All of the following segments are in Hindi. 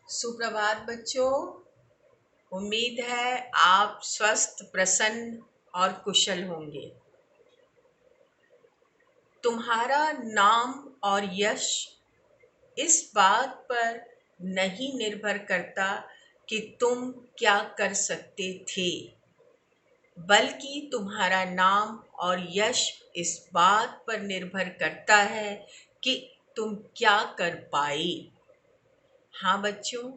सुप्रभात बच्चों। उम्मीद है आप स्वस्थ, प्रसन्न और कुशल होंगे। तुम्हारा नाम और यश इस बात पर नहीं निर्भर करता कि तुम क्या कर सकते थे, बल्कि तुम्हारा नाम और यश इस बात पर निर्भर करता है कि तुम क्या कर पाए। हाँ बच्चों,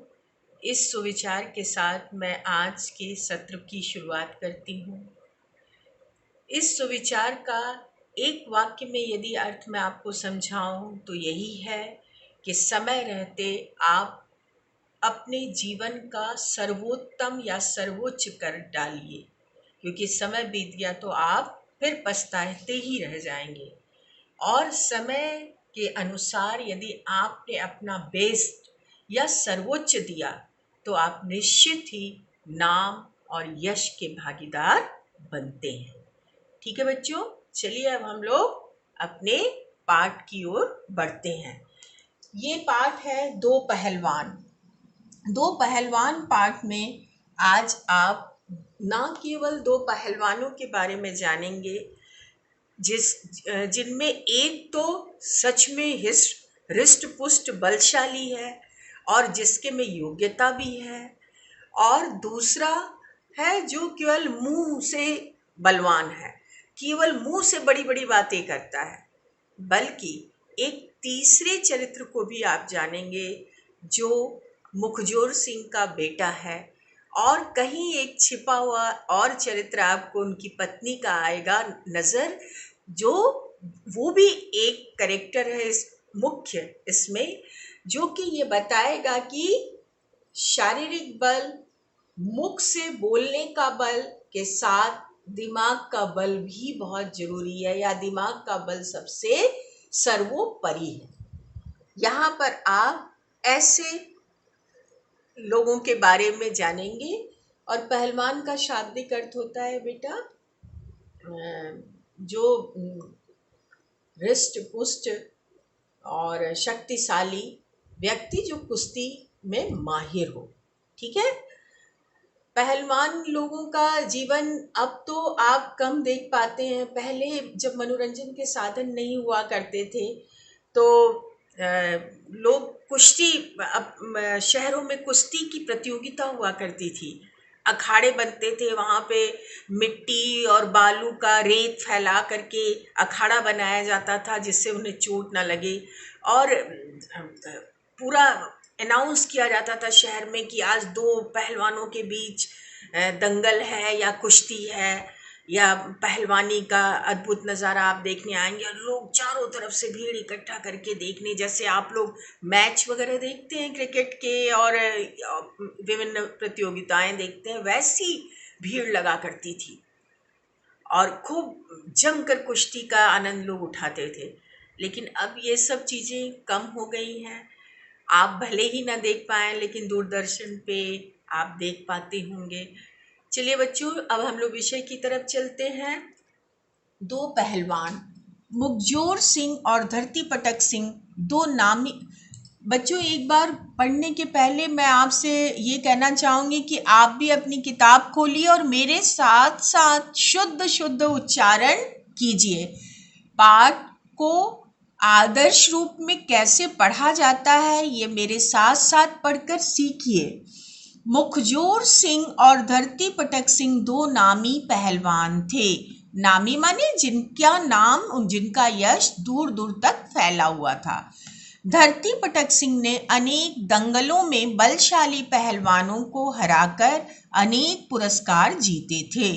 इस सुविचार के साथ मैं आज के सत्र की शुरुआत करती हूँ। इस सुविचार का एक वाक्य में यदि अर्थ मैं आपको समझाऊं तो यही है कि समय रहते आप अपने जीवन का सर्वोत्तम या सर्वोच्च कर डालिए, क्योंकि समय बीत गया तो आप फिर पछताते ही रह जाएंगे। और समय के अनुसार यदि आपने अपना बेस्ट या सर्वोच्च दिया तो आप निश्चित ही नाम और यश के भागीदार बनते हैं। ठीक है बच्चों, चलिए अब हम लोग अपने पाठ की ओर बढ़ते हैं। ये पाठ है दो पहलवान। दो पहलवान पाठ में आज आप ना केवल दो पहलवानों के बारे में जानेंगे जिनमें एक तो सच में हृष्ट पुष्ट बलशाली है और जिसके में योग्यता भी है, और दूसरा है जो केवल मुंह से बलवान है, केवल मुंह से बड़ी बड़ी बातें करता है। बल्कि एक तीसरे चरित्र को भी आप जानेंगे जो मुखजोर सिंह का बेटा है, और कहीं एक छिपा हुआ और चरित्र आपको उनकी पत्नी का आएगा नजर, जो वो भी एक कैरेक्टर है इस मुख्य इसमें, जो कि ये बताएगा कि शारीरिक बल, मुख से बोलने का बल के साथ दिमाग का बल भी बहुत जरूरी है, या दिमाग का बल सबसे सर्वोपरि है। यहाँ पर आप ऐसे लोगों के बारे में जानेंगे। और पहलवान का शाब्दिक अर्थ होता है बेटा जो हृष्ट पुष्ट और शक्तिशाली व्यक्ति, जो कुश्ती में माहिर हो। ठीक है। पहलवान लोगों का जीवन अब तो आप कम देख पाते हैं। पहले जब मनोरंजन के साधन नहीं हुआ करते थे तो लोग कुश्ती, शहरों में कुश्ती की प्रतियोगिता हुआ करती थी, अखाड़े बनते थे, वहाँ पे मिट्टी और बालू का रेत फैला करके अखाड़ा बनाया जाता था जिससे उन्हें चोट ना लगे, और पूरा अनाउंस किया जाता था शहर में कि आज दो पहलवानों के बीच दंगल है या कुश्ती है या पहलवानी का अद्भुत नज़ारा आप देखने आएंगे, और लोग चारों तरफ से भीड़ इकट्ठा करके देखने, जैसे आप लोग मैच वगैरह देखते हैं क्रिकेट के और विभिन्न प्रतियोगिताएं देखते हैं, वैसी भीड़ लगा करती थी और खूब जमकर कुश्ती का आनंद लोग उठाते थे। लेकिन अब ये सब चीज़ें कम हो गई हैं। आप भले ही ना देख पाएँ लेकिन दूरदर्शन पे आप देख पाते होंगे। चलिए बच्चों, अब हम लोग विषय की तरफ चलते हैं। दो पहलवान, मुखजोर सिंह और धरती पटक सिंह, दो नामी। बच्चों एक बार पढ़ने के पहले मैं आपसे ये कहना चाहूँगी कि आप भी अपनी किताब खोलिए और मेरे साथ साथ शुद्ध शुद्ध उच्चारण कीजिए। पाठ को आदर्श रूप में कैसे पढ़ा जाता है ये मेरे साथ साथ पढ़कर सीखिए। मुखजोर सिंह और धरती पटक सिंह दो नामी पहलवान थे। नामी माने जिनका नाम, जिनका यश दूर दूर तक फैला हुआ था। धरती पटक सिंह ने अनेक दंगलों में बलशाली पहलवानों को हराकर अनेक पुरस्कार जीते थे।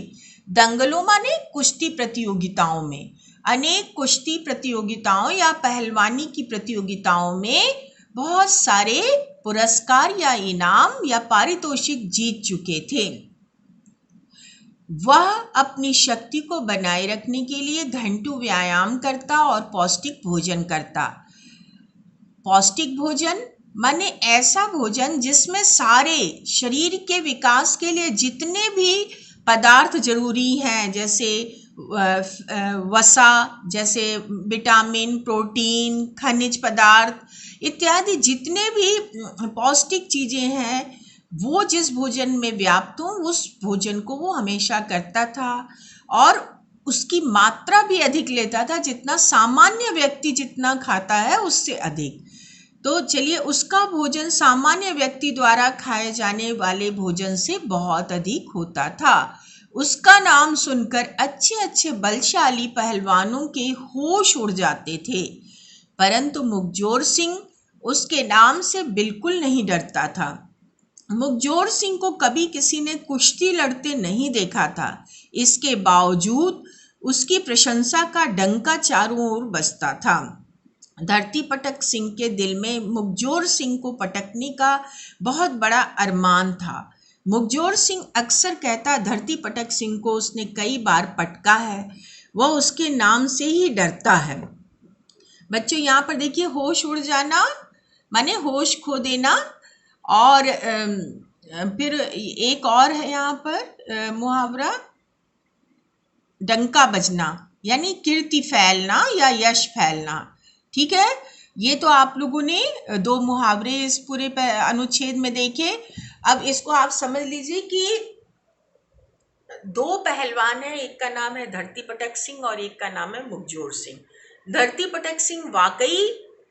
दंगलों माने कुश्ती प्रतियोगिताओं में, अनेक कुश्ती प्रतियोगिताओं या पहलवानी की प्रतियोगिताओं में बहुत सारे पुरस्कार या इनाम या पारितोषिक जीत चुके थे। वह अपनी शक्ति को बनाए रखने के लिए घंटों व्यायाम करता और पौष्टिक भोजन करता। पौष्टिक भोजन माने ऐसा भोजन जिसमें सारे शरीर के विकास के लिए जितने भी पदार्थ जरूरी हैं, जैसे वसा, जैसे विटामिन, प्रोटीन, खनिज पदार्थ, इत्यादि जितने भी पौष्टिक चीजें हैं वो जिस भोजन में व्याप्त हो उस भोजन को वो हमेशा करता था, और उसकी मात्रा भी अधिक लेता था, जितना सामान्य व्यक्ति जितना खाता है उससे अधिक। तो चलिए, उसका भोजन सामान्य व्यक्ति द्वारा खाए जाने वाले भोजन से बहुत अधिक होता था। उसका नाम सुनकर अच्छे अच्छे बलशाली पहलवानों के होश उड़ जाते थे, परंतु मुखजोर सिंह उसके नाम से बिल्कुल नहीं डरता था। मुखजोर सिंह को कभी किसी ने कुश्ती लड़ते नहीं देखा था। इसके बावजूद उसकी प्रशंसा का डंका चारों ओर बजता था। धरती पटक सिंह के दिल में मुखजोर सिंह को पटकने का बहुत बड़ा अरमान था। मुखजोर सिंह अक्सर कहता धरती पटक सिंह को उसने कई बार पटका है, वह उसके नाम से ही डरता है। बच्चों, यहाँ पर देखिए, होश उड़ जाना माने होश खो देना, और फिर एक और है यहाँ पर मुहावरा, डंका बजना, यानी कीर्ति फैलना या यश फैलना। ठीक है, ये तो आप लोगों ने दो मुहावरे इस पूरे अनुच्छेद में देखे। अब इसको आप समझ लीजिए कि दो पहलवान हैं, एक का नाम है धरती पटक सिंह और एक का नाम है मुखजोर सिंह। धरती पटक सिंह वाकई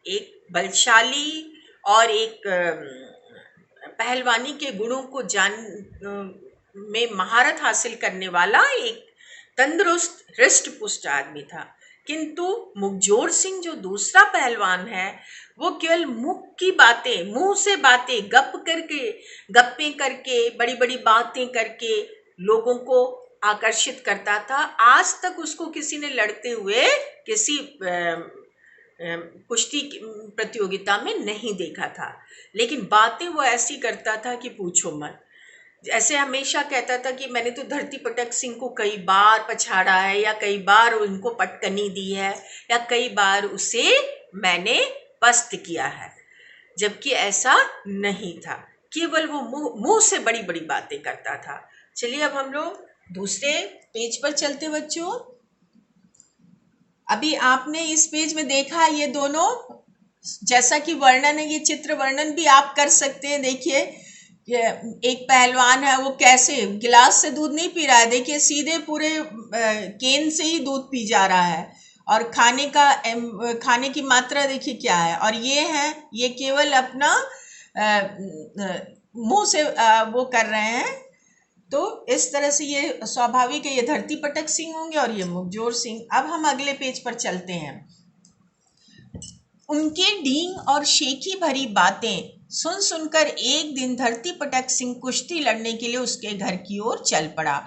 एक बलशाली और एक पहलवानी के गुणों को में महारत हासिल करने वाला एक तंदुरुस्त हृष्ट पुष्ट आदमी था। किंतु मुखजोर सिंह जो दूसरा पहलवान है, वो केवल मुंह से बातें गप्पे करके बड़ी बड़ी बातें करके लोगों को आकर्षित करता था। आज तक उसको किसी ने लड़ते हुए किसी कुश्ती प्रतियोगिता में नहीं देखा था, लेकिन बातें वो ऐसी करता था कि पूछो मत। ऐसे हमेशा कहता था कि मैंने तो धरती पटक सिंह को कई बार पछाड़ा है, या कई बार उनको पटकनी दी है, या कई बार उसे मैंने पस्त किया है, जबकि ऐसा नहीं था। केवल वो मुंह से बड़ी बड़ी बातें करता था। चलिए, अब हम लोग दूसरे पेज पर चलते बच्चों। अभी आपने इस पेज में देखा ये दोनों, जैसा कि वर्णन है, ये चित्र वर्णन भी आप कर सकते हैं। देखिए, एक पहलवान है, वो कैसे गिलास से दूध नहीं पी रहा है, देखिए सीधे पूरे केन से ही दूध पी जा रहा है, और खाने की मात्रा देखिए क्या है। और ये केवल अपना मुंह से वो कर रहे हैं। तो इस तरह से ये स्वाभाविक है, ये धरती पटक सिंह होंगे और ये मुखजोर सिंह। अब हम अगले पेज पर चलते हैं। उनके डींग और शेखी भरी बातें सुन सुनकर एक दिन धरती पटक सिंह कुश्ती लड़ने के लिए उसके घर की ओर चल पड़ा।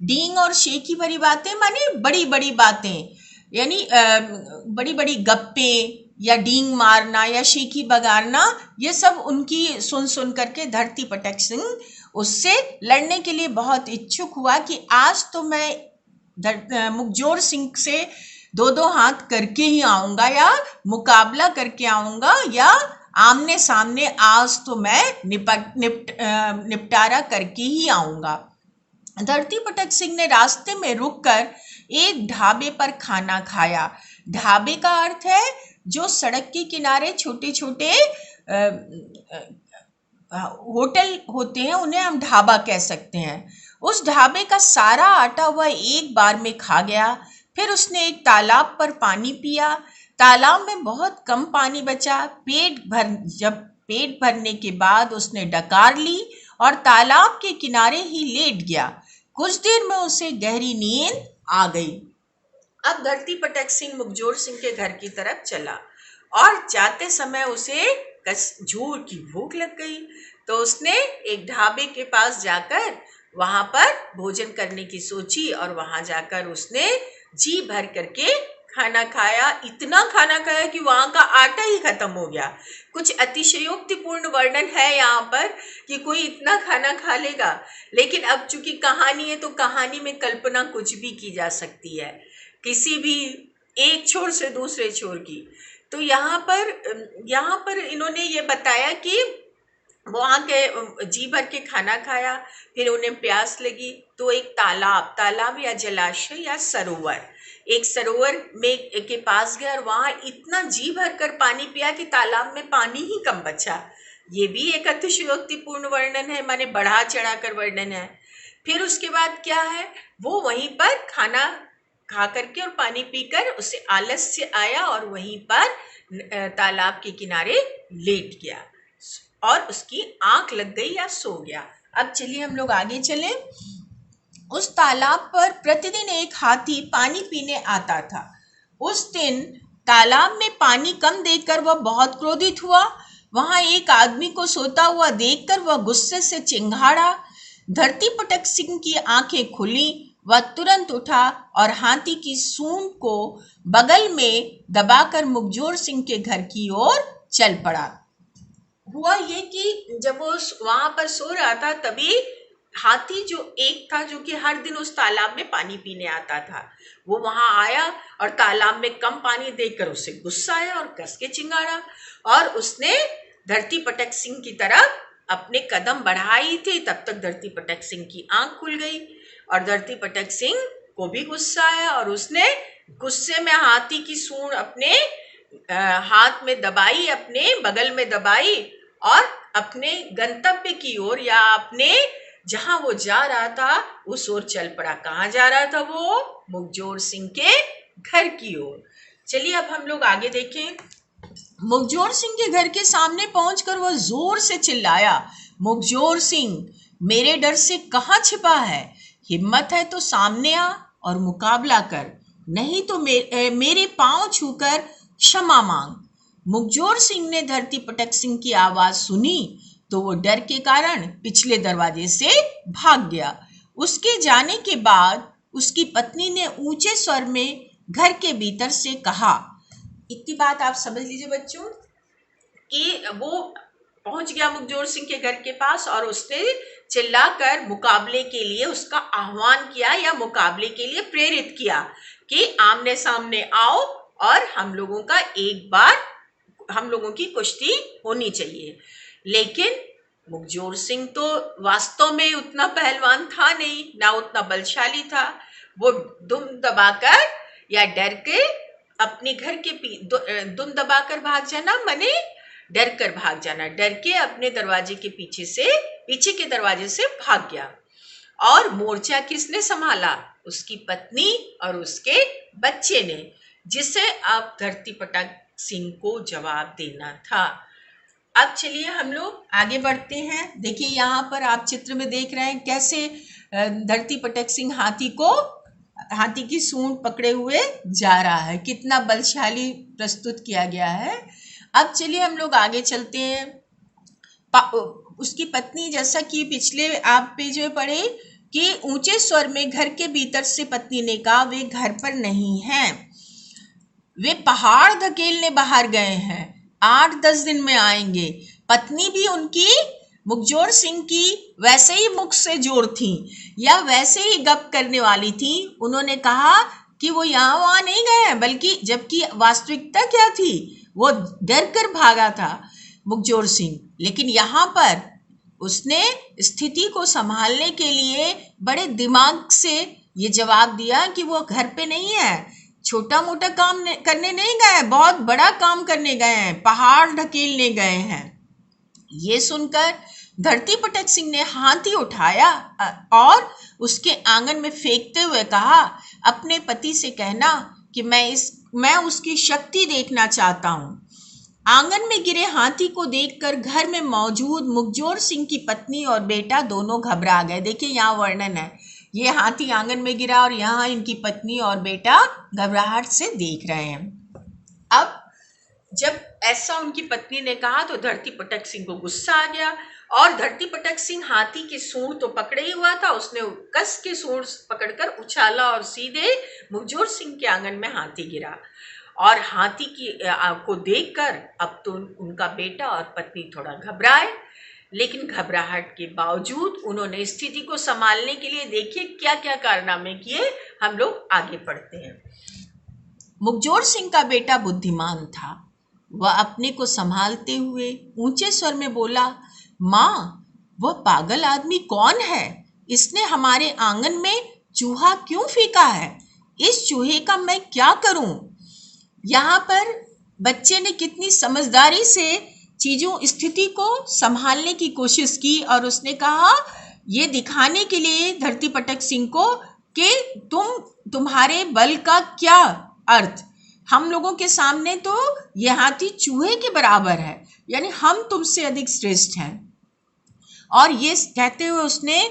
डींग और शेखी भरी बातें माने बड़ी बड़ी बातें, यानी बड़ी बड़ी गप्पे या डींग मारना या शेखी बगाड़ना, ये सब उनकी सुन सुन करके धरती पटक सिंह उससे लड़ने के लिए बहुत इच्छुक हुआ कि आज तो मैं मुखजोर सिंह से दो दो हाथ करके ही आऊंगा, या मुकाबला करके आऊंगा, या आमने सामने आज तो मैं निपटारा करके ही आऊंगा। धरती पटक सिंह ने रास्ते में रुककर एक ढाबे पर खाना खाया। ढाबे का अर्थ है जो सड़क के किनारे छोटे छोटे होटल होते हैं, उन्हें हम ढाबा कह सकते हैं। उस ढाबे का सारा आटा वह एक बार में खा गया। फिर उसने एक तालाब पर पानी पिया। तालाब में बहुत कम पानी बचा। जब पेट भरने के बाद उसने डकार ली और तालाब के किनारे ही लेट गया। कुछ देर में उसे गहरी नींद आ गई। अब धरती पटक सिंह मुखजोर सिंह के घर की तरफ चला, और जाते समय उसे जोर की भूख लग गई। तो उसने एक ढाबे के पास जाकर वहां पर भोजन करने की सोची, और वहां जाकर उसने जी भर करके खाना खाया। इतना खाना खाया कि वहां का आटा ही खत्म हो गया। कुछ अतिशयोक्तिपूर्ण वर्णन है यहाँ पर कि कोई इतना खाना खा लेगा, लेकिन अब चूंकि कहानी है तो कहानी में कल्पना कुछ भी की जा सकती है, किसी भी एक छोर से दूसरे छोर की। तो यहाँ पर इन्होंने ये बताया कि वहाँ के जी भर के खाना खाया। फिर उन्हें प्यास लगी तो एक तालाब या जलाशय या सरोवर, एक सरोवर में के पास गए और वहाँ इतना जी भर कर पानी पिया कि तालाब में पानी ही कम बचा। ये भी एक अतिशयोक्तिपूर्ण वर्णन है, माने बढ़ा चढ़ा कर वर्णन है। फिर उसके बाद क्या है, वो वहीं पर खाना खा करके और पानी पीकर उसे आलस्य आया और वहीं पर तालाब के किनारे लेट गया और उसकी आंख लग गई या सो गया। अब चलिए हम लोग आगे चलें। उस तालाब पर प्रतिदिन एक हाथी पानी पीने आता था। उस दिन तालाब में पानी कम देखकर वह बहुत क्रोधित हुआ। वहां एक आदमी को सोता हुआ देखकर वह गुस्से से चिंघाड़ा। धरती पटक सिंह की आंखें खुली। वह तुरंत उठा और हाथी की सूंड को बगल में दबाकर मुखजोर सिंह के घर की ओर चल पड़ा। हुआ ये कि जब वो वहां पर सो रहा था तभी हाथी जो एक था, जो कि हर दिन उस तालाब में पानी पीने आता था, वो वहां आया और तालाब में कम पानी देखकर उसे गुस्सा आया और कस के चिंगाड़ा। और उसने धरती पटक सिंह की तरफ अपने कदम बढ़ाई थे। तब तक धरती पटक सिंह की आंख खुल गई और धरती पटक सिंह को भी गुस्सा आया और उसने गुस्से में हाथी की सूंड अपने हाथ में दबाई, अपने बगल में दबाई और अपने गंतव्य की ओर या अपने जहां वो जा रहा था उस ओर चल पड़ा। कहाँ जा रहा था वो? मुखजोर सिंह के घर की ओर। चलिए अब हम लोग आगे देखें। मुखजोर सिंह के घर के सामने पहुंचकर वह जोर से चिल्लाया, मुखजोर सिंह, मेरे डर से कहाँ छिपा है? हिम्मत है तो सामने आ और मुकाबला कर, नहीं तो मेरे पांव छूकर क्षमा मांग। मुखजोर सिंह ने धरती पटक सिंह की आवाज सुनी तो वो डर के कारण पिछले दरवाजे से भाग गया। उसके जाने के बाद उसकी पत्नी ने ऊंचे स्वर में घर के भीतर से कहा। इतनी बात आप समझ लीजिए बच्चों कि वो पहुंच गया मुखजोर सिंह के घर के पास और उसने चिल्लाकर मुकाबले के लिए उसका आह्वान किया या मुकाबले के लिए प्रेरित किया कि आमने सामने आओ और हम लोगों की कुश्ती होनी चाहिए। लेकिन मुखजोर सिंह तो वास्तव में उतना पहलवान था नहीं, ना उतना बलशाली था। वो दुम दबाकर या डर के अपने घर के दुम दबाकर भाग जाना माने डर कर भाग जाना, डर के अपने दरवाजे के पीछे के दरवाजे से भाग गया। और मोर्चा किसने संभाला? उसकी पत्नी और उसके बच्चे ने, जिसे अब धरती पटक सिंह को जवाब देना था। अब चलिए हम लोग आगे बढ़ते हैं। देखिए यहाँ पर आप चित्र में देख रहे हैं कैसे धरती पटक सिंह हाथी की सूंड पकड़े हुए जा रहा है। कितना बलशाली प्रस्तुत किया गया है। अब चलिए हम लोग आगे चलते हैं। उसकी पत्नी, जैसा कि पिछले आप पेज में पढ़े कि ऊंचे स्वर में घर के भीतर से पत्नी ने कहा, वे घर पर नहीं हैं, वे पहाड़ धकेलने बाहर गए हैं, 8-10 दिन में आएंगे। पत्नी भी उनकी मुखजोर सिंह की वैसे ही मुख से जोर थी या वैसे ही गप करने वाली थी। उन्होंने कहा कि वो यहाँ वहां नहीं गए हैं, बल्कि जबकि वास्तविकता क्या थी, वो डर कर भागा था मुखजोर सिंह। लेकिन यहाँ पर उसने स्थिति को संभालने के लिए बड़े दिमाग से ये जवाब दिया कि वो घर पे नहीं है, छोटा मोटा काम करने नहीं गए, बहुत बड़ा काम करने गए हैं, पहाड़ ढकेलने गए हैं। ये सुनकर धरती पटक सिंह ने हाथी उठाया और उसके आंगन में फेंकते हुए कहा, अपने पति से कहना कि मैं उसकी शक्ति देखना चाहता हूँ। आंगन में गिरे हाथी को देखकर घर में मौजूद मुखजोर सिंह की पत्नी और बेटा दोनों घबरा गए। देखिए यहाँ वर्णन है, ये हाथी आंगन में गिरा और यहाँ इनकी पत्नी और बेटा घबराहट से देख रहे हैं। अब जब ऐसा उनकी पत्नी ने कहा तो धरती पटक सिंह को गुस्सा आ गया और धरती पटक सिंह हाथी की सूंड तो पकड़े ही हुआ था, उसने कस के सूंड पकड़कर उछाला और सीधे मुखजोर सिंह के आंगन में हाथी गिरा। और हाथी को देखकर अब तो उनका बेटा और पत्नी थोड़ा घबराए, लेकिन घबराहट के बावजूद उन्होंने स्थिति को संभालने के लिए देखिए क्या क्या कारनामे किए। हम लोग आगे पढ़ते हैं। मुखजोर सिंह का बेटा बुद्धिमान था। वह अपने को संभालते हुए ऊंचे स्वर में बोला, माँ, वह पागल आदमी कौन है? इसने हमारे आंगन में चूहा क्यों फेंका है? इस चूहे का मैं क्या करूं? यहाँ पर बच्चे ने कितनी समझदारी से चीजों स्थिति को संभालने की कोशिश की और उसने कहा ये दिखाने के लिए धरती पटक सिंह को कि तुम्हारे बल का क्या अर्थ, हम लोगों के सामने तो ये हाथी चूहे के बराबर है, यानी हम तुमसे अधिक श्रेष्ठ हैं। और ये कहते हुए उसने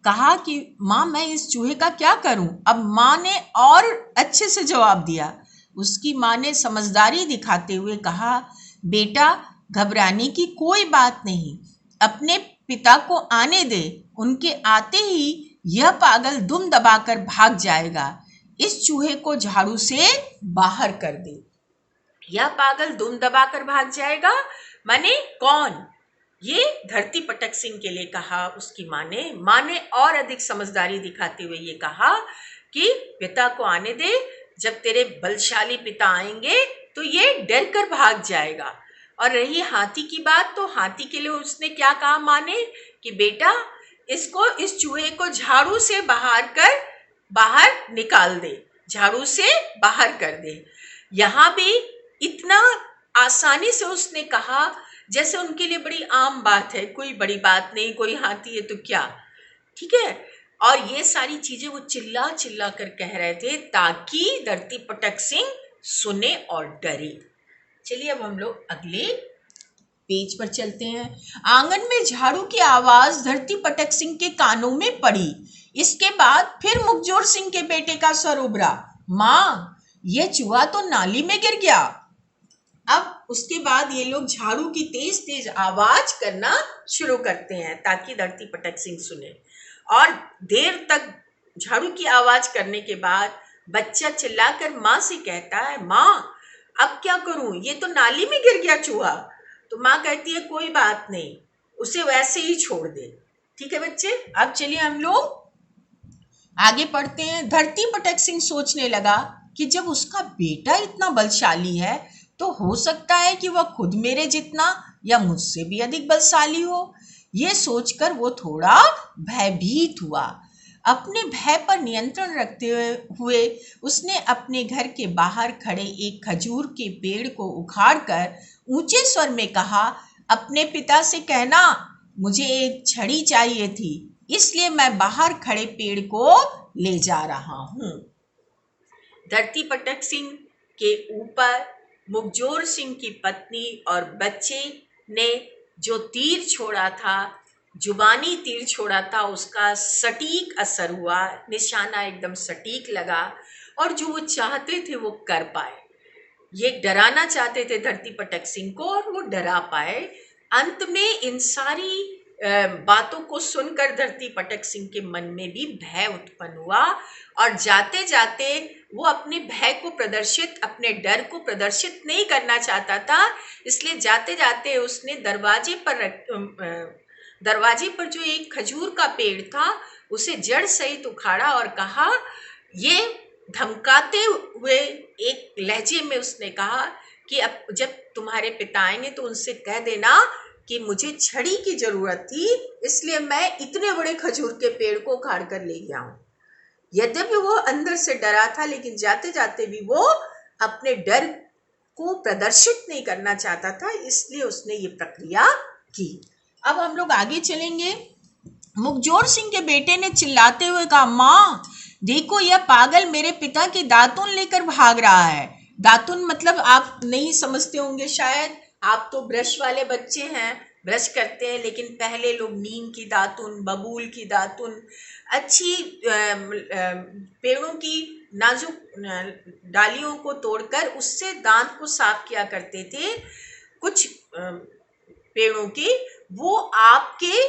कहा कि माँ, मैं इस चूहे का क्या करूं? अब माँ ने और अच्छे से जवाब दिया। उसकी माँ ने समझदारी दिखाते हुए कहा, बेटा, घबराने की कोई बात नहीं, अपने पिता को आने दे, उनके आते ही यह पागल दुम दबाकर भाग जाएगा। इस चूहे को झाड़ू से बाहर कर दे। यह पागल दुम दबाकर भाग जाएगा माने कौन? ये धरती पटक सिंह के लिए कहा उसकी माँ ने और अधिक समझदारी दिखाते हुए ये कहा कि पिता को आने दे, जब तेरे बलशाली पिता आएंगे तो ये डर कर भाग जाएगा। और रही हाथी की बात, तो हाथी के लिए उसने क्या कहा माँ ने कि बेटा, इस चूहे को झाड़ू से बाहर निकाल दे, झाड़ू से बाहर कर दे। यहाँ भी इतना आसानी से उसने कहा जैसे उनके लिए बड़ी आम बात है, कोई बड़ी बात नहीं, कोई हाथी है तो क्या, ठीक है। और ये सारी चीजें वो चिल्ला चिल्ला कर कह रहे थे ताकि धरती पटक सिंह सुने और डरे। चलिए अब हम लोग अगले पेज पर चलते हैं। आंगन में झाड़ू की आवाज धरती पटक सिंह के कानों में पड़ी। इसके बाद फिर मुखजोर सिंह के बेटे का स्वर उभरा, माँ, यह चूहा तो नाली में गिर गया। अब उसके बाद ये लोग झाड़ू की तेज तेज आवाज करना शुरू करते हैं ताकि धरती पटक सिंह सुने। और देर तक झाड़ू की आवाज करने के बाद बच्चा चिल्लाकर माँ से कहता है, माँ, अब क्या करूं, ये तो नाली में गिर गया चूहा। तो माँ कहती है कोई बात नहीं, उसे वैसे ही छोड़ दे। ठीक है बच्चे, अब चलिए हम लोग आगे पढ़ते हैं। धरती पटक सिंह सोचने लगा कि जब उसका बेटा इतना बलशाली है तो हो सकता है कि वह खुद मेरे जितना या मुझसे भी अधिक बलशाली हो। यह सोचकर वो थोड़ा भयभीत हुआ। अपने भय पर नियंत्रण रखते हुए उसने अपने घर के बाहर खड़े एक खजूर के पेड़ को उखाड़कर ऊंचे स्वर में कहा, अपने पिता से कहना मुझे एक छड़ी चाहिए थी, इसलिए मैं बाहर खड़े पेड़ को ले जा रहा हूं। धरती पटक सिंह के ऊपर मुखजोर सिंह की पत्नी और बच्चे ने जो तीर छोड़ा था, जुबानी तीर छोड़ा था, उसका सटीक असर हुआ, निशाना एकदम सटीक लगा और जो वो चाहते थे वो कर पाए। ये डराना चाहते थे धरती पटक सिंह को और वो डरा पाए। अंत में इन सारी बातों को सुनकर धरती पटक सिंह के मन में भी भय उत्पन्न हुआ और जाते जाते वो अपने भय को प्रदर्शित, अपने डर को प्रदर्शित नहीं करना चाहता था, इसलिए जाते जाते उसने दरवाजे पर जो एक खजूर का पेड़ था उसे जड़ सहित उखाड़ा और कहा, ये धमकाते हुए एक लहजे में उसने कहा कि अब जब तुम्हारे पिता आएंगे तो उनसे कह देना कि मुझे छड़ी की जरूरत थी, इसलिए मैं इतने बड़े खजूर के पेड़ को उखाड़ कर ले गया हूं। यद्यपि वो अंदर से डरा था, लेकिन जाते जाते भी वो अपने डर को प्रदर्शित नहीं करना चाहता था, इसलिए उसने ये प्रक्रिया की। अब हम लोग आगे चलेंगे। मुखजोर सिंह के बेटे ने चिल्लाते हुए कहा, माँ, देखो यह पागल मेरे पिता के दातुन लेकर भाग रहा है। दातुन मतलब आप नहीं समझते होंगे शायद, आप तो ब्रश वाले बच्चे हैं, ब्रश करते हैं, लेकिन पहले लोग नीम की दातुन, बबूल की दातुन, अच्छी पेड़ों की नाजुक डालियों को तोड़कर उससे दांत को साफ किया करते थे। कुछ पेड़ों के वो आपके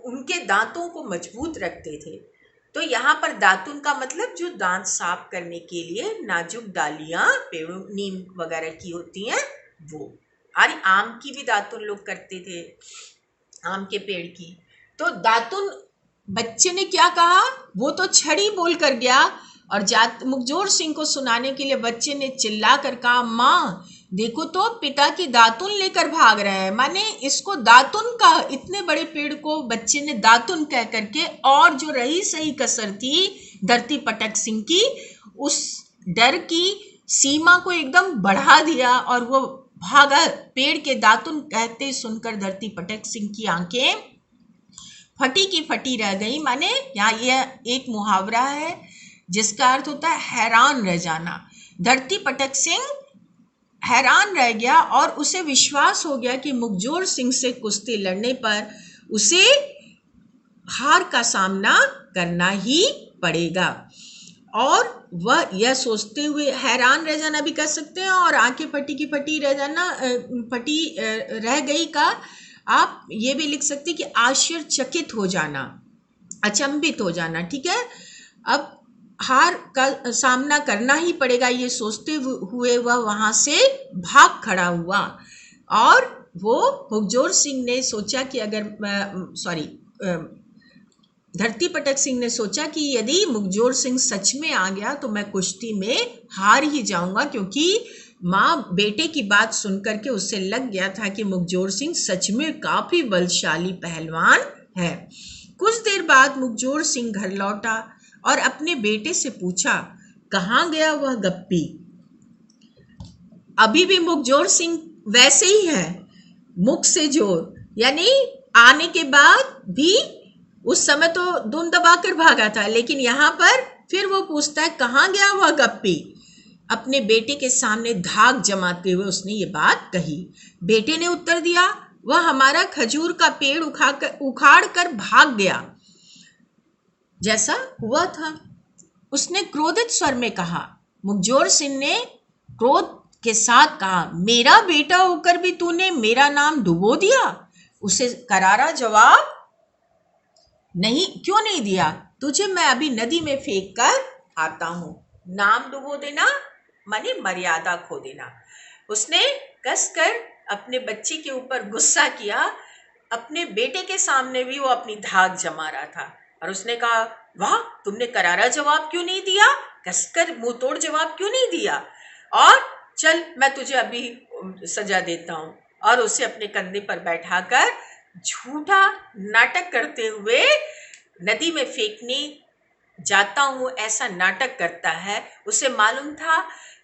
उनके दांतों को मजबूत रखते थे। तो यहाँ पर दातुन का मतलब जो दांत साफ करने के लिए नाजुक डालियाँ पेड़ों नीम वगैरह की होती हैं वो। अरे आम की भी दातुन लोग करते थे, आम के पेड़ की। तो दातुन, बच्चे ने क्या कहा, वो तो छड़ी बोल कर गया और मुखजोर सिंह को सुनाने के लिए बच्चे ने चिल्ला कर कहा, माँ, देखो तो पिता की दातुन लेकर भाग रहे हैं, माने इसको दातुन का, इतने बड़े पेड़ को बच्चे ने दातुन कह करके, और जो रही सही कसर थी धरती पटक सिंह की, उस डर की सीमा को एकदम बढ़ा दिया और वो भागा। पेड़ के दातुन कहते सुनकर धरती पटक सिंह की आंखें फटी की फटी रह गई। माने यहाँ यह एक मुहावरा है जिसका अर्थ होता है हैरान रह जाना। धरती पटक सिंह हैरान रह गया और उसे विश्वास हो गया कि मुखजोर सिंह से कुश्ती लड़ने पर उसे हार का सामना करना ही पड़ेगा। और वह यह सोचते हुए हैरान रह जाना भी कर सकते हैं, और आंखें फटी की फटी रह जाना, फटी रह गई का आप ये भी लिख सकते कि आश्चर्यचकित हो जाना, अचंभित हो जाना। ठीक है, अब हार का सामना करना ही पड़ेगा ये सोचते हुए वह वहां से भाग खड़ा हुआ। और वो मुखजोर सिंह ने सोचा कि धरती पटक सिंह ने सोचा कि यदि मुखजोर सिंह सच में आ गया तो मैं कुश्ती में हार ही जाऊंगा, क्योंकि माँ बेटे की बात सुनकर के उससे लग गया था कि मुखजोर सिंह सच में काफी बलशाली पहलवान है। कुछ देर बाद मुखजोर सिंह घर लौटा और अपने बेटे से पूछा, कहाँ गया वह गप्पी? अभी भी मुखजोर सिंह वैसे ही है, मुख से जोर, यानी आने के बाद भी उस समय तो धुन दबाकर भागा था, लेकिन यहाँ पर फिर वो पूछता है कहाँ गया वह गप्पी। अपने बेटे के सामने धाक जमाते हुए उसने ये बात कही। बेटे ने उत्तर दिया, वह हमारा खजूर का पेड़ उखाड़ कर भाग गया जैसा हुआ था। उसने क्रोधित स्वर में कहा। मुखजोर सिंह ने क्रोध के साथ कहा, मेरा बेटा होकर भी तूने मेरा नाम डुबो दिया? उसे करारा जवाब क्यों नहीं दिया? तुझे मैं अभी नदी में फेंक कर आता हूं। नाम डुबो देना माने मर्यादा खो देना। उसने कसकर अपने बच्चे के ऊपर गुस्सा किया। अपने बेटे के सामने भी वो अपनी धाक जमा रहा था और उसने कहा, वाह, तुमने करारा जवाब क्यों नहीं दिया? कसकर मुंह तोड़ जवाब क्यों नहीं दिया? और चल, मैं तुझे अभी सजा देता हूं। और उसे अपने कंधे पर बैठाकर झूठा नाटक करते हुए नदी में फेंकने जाता हूं ऐसा नाटक करता है। उसे मालूम था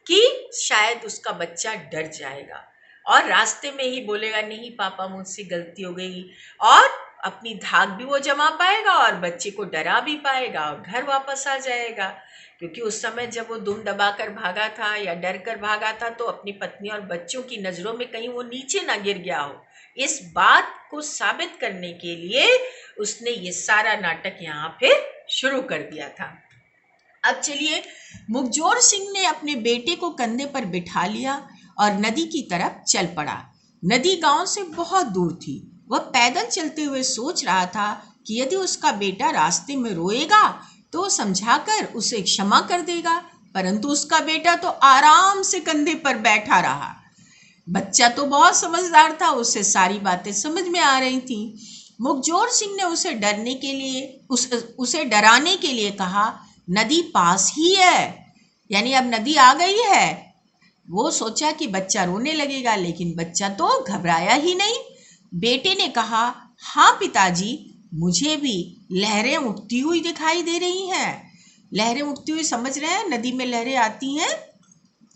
कि शायद उसका बच्चा डर जाएगा और रास्ते में ही बोलेगा, नहीं पापा मुझसे गलती हो गई, और अपनी धाक भी वो जमा पाएगा और बच्चे को डरा भी पाएगा और घर वापस आ जाएगा। क्योंकि उस समय जब वो दुम दबाकर भागा था या डर कर भागा था तो अपनी पत्नी और बच्चों की नज़रों में कहीं वो नीचे ना गिर गया हो, इस बात को साबित करने के लिए उसने ये सारा नाटक यहाँ फिर शुरू कर दिया था। अब चलिए, मुखजोर सिंह ने अपने बेटे को कंधे पर बिठा लिया और नदी की तरफ चल पड़ा। नदी गांव से बहुत दूर थी। वह पैदल चलते हुए सोच रहा था कि यदि उसका बेटा रास्ते में रोएगा तो समझाकर उसे क्षमा कर देगा, परंतु उसका बेटा तो आराम से कंधे पर बैठा रहा। बच्चा तो बहुत समझदार था, उसे सारी बातें समझ में आ रही थी। मुखजोर सिंह ने उसे डराने के लिए कहा, नदी पास ही है, यानी अब नदी आ गई है। वो सोचा कि बच्चा रोने लगेगा, लेकिन बच्चा तो घबराया ही नहीं। बेटे ने कहा, हाँ पिताजी, मुझे भी लहरें उठती हुई दिखाई दे रही हैं। लहरें उठती हुई समझ रहे हैं, नदी में लहरें आती हैं,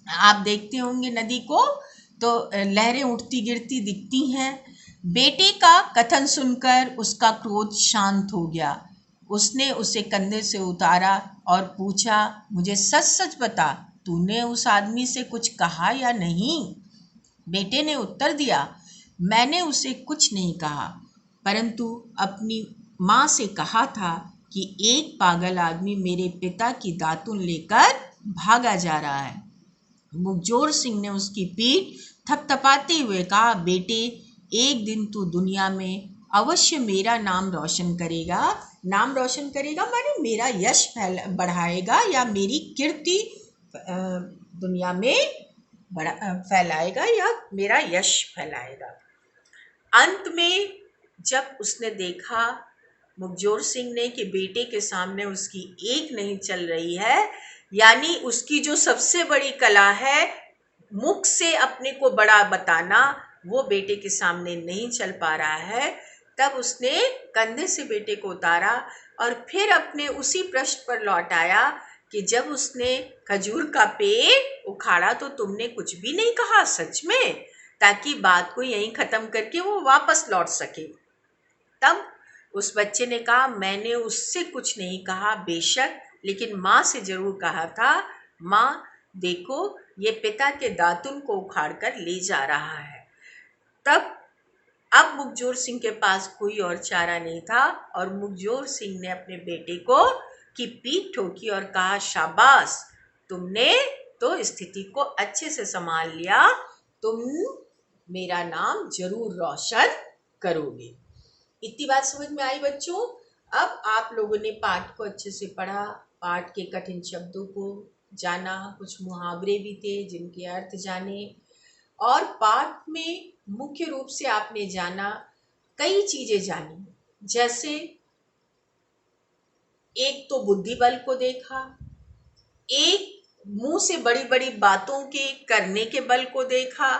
आप देखते होंगे नदी को तो लहरें उठती गिरती दिखती हैं। बेटे का कथन सुनकर उसका क्रोध शांत हो गया। उसने उसे कंधे से उतारा और पूछा, मुझे सच सच बता, तूने उस आदमी से कुछ कहा या नहीं? बेटे ने उत्तर दिया, मैंने उसे कुछ नहीं कहा, परंतु अपनी माँ से कहा था कि एक पागल आदमी मेरे पिता की दातुन लेकर भागा जा रहा है। मुखजोर सिंह ने उसकी पीठ थपथपाते हुए कहा, बेटे, एक दिन तू दुनिया में अवश्य मेरा नाम रोशन करेगा। नाम रोशन करेगा माने मेरा यश बढ़ाएगा या मेरी कीर्ति दुनिया में फैलाएगा या मेरा यश फैलाएगा। अंत में जब उसने देखा मुखजोर सिंह ने कि बेटे के सामने उसकी एक नहीं चल रही है, यानी उसकी जो सबसे बड़ी कला है मुख से अपने को बड़ा बताना वो बेटे के सामने नहीं चल पा रहा है, तब उसने कंधे से बेटे को उतारा और फिर अपने उसी प्रश्न पर लौट आया कि जब उसने खजूर का पेड़ उखाड़ा तो तुमने कुछ भी नहीं कहा सच में, ताकि बात को यहीं खत्म करके वो वापस लौट सके। तब उस बच्चे ने कहा, मैंने उससे कुछ नहीं कहा बेशक, लेकिन माँ से जरूर कहा था, माँ देखो ये पिता के दातुन को उखाड़ कर ले जा रहा है। तब अब मुखजोर सिंह के पास कोई और चारा नहीं था और मुखजोर सिंह ने अपने बेटे को की पीठ ठोकी और कहा, शाबाश, तुमने तो स्थिति को अच्छे से संभाल लिया, तुम मेरा नाम जरूर रोशन करोगे। इतनी बात समझ में आई बच्चों? अब आप लोगों ने पाठ को अच्छे से पढ़ा, पाठ के कठिन शब्दों को जाना, कुछ मुहावरे भी थे जिनके अर्थ जाने, और पाठ में मुख्य रूप से आपने जाना, कई चीजें जानी, जैसे एक तो बुद्धि बल को देखा, एक मुंह से बड़ी बड़ी बातों के करने के बल को देखा,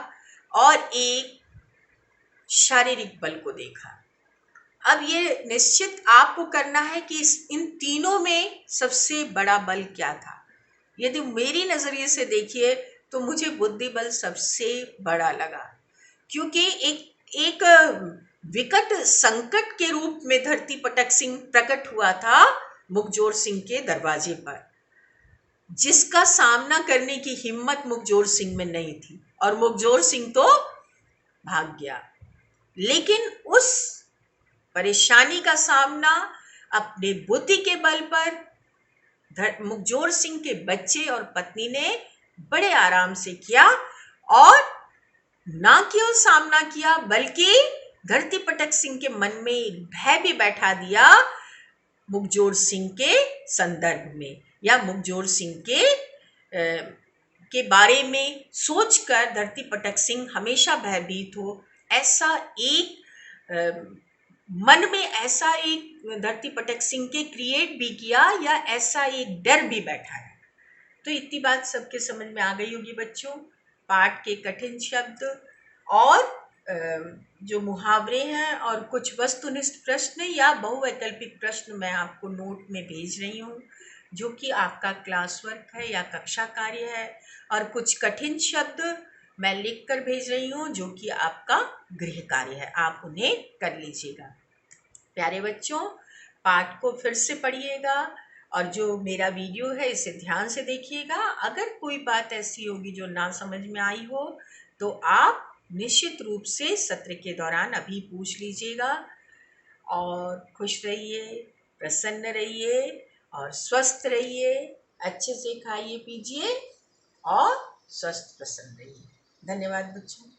और एक शारीरिक बल को देखा। अब ये निश्चित आपको करना है कि इन तीनों में सबसे बड़ा बल क्या था। यदि मेरी नजरिए से देखिए तो मुझे बुद्धि बल सबसे बड़ा लगा, क्योंकि एक विकट संकट के रूप में धरती पटक सिंह प्रकट हुआ था मुखजोर सिंह के दरवाजे पर, जिसका सामना करने की हिम्मत मुखजोर सिंह में नहीं थी और मुखजोर सिंह तो भाग गया। लेकिन उस परेशानी का सामना अपने बुद्धि के बल पर मुखजोर सिंह के बच्चे और पत्नी ने बड़े आराम से किया, और ना केवल सामना किया बल्कि धरती पटक सिंह के मन में एक भय भी बैठा दिया मुखजोर सिंह के संदर्भ में, या मुखजोर सिंह के बारे में सोचकर धरती पटक सिंह हमेशा भयभीत हो, ऐसा एक मन में ऐसा एक धरती पटक सिंह के क्रिएट भी किया, या ऐसा एक डर भी बैठा है। तो इतनी बात सबके समझ में आ गई होगी बच्चों। पाठ के कठिन शब्द और जो मुहावरे हैं और कुछ वस्तुनिष्ठ प्रश्न या बहुवैकल्पिक प्रश्न मैं आपको नोट में भेज रही हूँ, जो कि आपका क्लास वर्क है या कक्षा कार्य है, और कुछ कठिन शब्द मैं लिख कर भेज रही हूँ जो कि आपका गृह कार्य है, आप उन्हें कर लीजिएगा। प्यारे बच्चों, पाठ को फिर से पढ़िएगा और जो मेरा वीडियो है इसे ध्यान से देखिएगा। अगर कोई बात ऐसी होगी जो ना समझ में आई हो तो आप निश्चित रूप से सत्र के दौरान अभी पूछ लीजिएगा। और खुश रहिए, प्रसन्न रहिए और स्वस्थ रहिए, अच्छे से खाइए पीजिए और स्वस्थ प्रसन्न रहिए। धन्यवाद बच्चों।